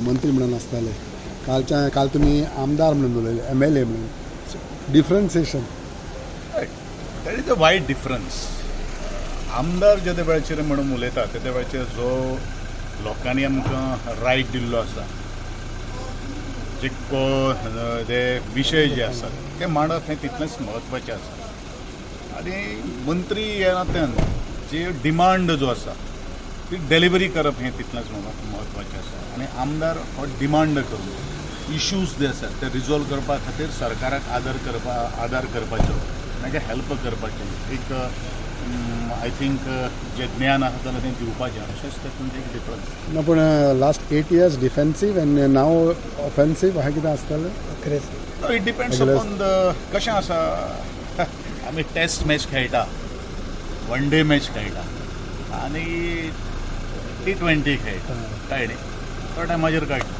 मंत्री म्हणून आसताले, काल तुम्ही आमदार म्हणून उलयले, MLA म्हणून. Differentiation that is a wide difference. आमदार जे वेळाचेर म्हणून उलयता ते वेळाचेर जो लोकांनी आमकां रायट दिल्लो आसा, जे विशय जे आसात ते मांडप हें तितलेंच म्हत्वाचें आसा. आनी मंत्री ह्या नात्यान जे डिमांड जो आसा ती डेलिव्हरी करप हें तितलेंच म्हत्वाचें आसा. आनी आमदार हो डिमांड करून इश्यूज जे आसात ते रिजॉल्व करपा खातीर सरकाराक आदार करपाचो, मागीर हेल्प करपाचें एक आय थिंक जे ज्ञान आसा जाल्यार तें दिवपाचें, अशेंच तातूंत एक डिफरन्स. ना पूण लास्ट 8 years डिफेन्सीव एंड नाव ऑफेन्सीव अशें कितें आसतालें. नो, इट डिपेंड्स अपॉन कशें आसा. आमी टेस्ट मॅच खेळटा, वन डे मॅच खेळटा आनी T20 खेळटा, कळ्ळें न्ही. तो टायमाचेर कळटा.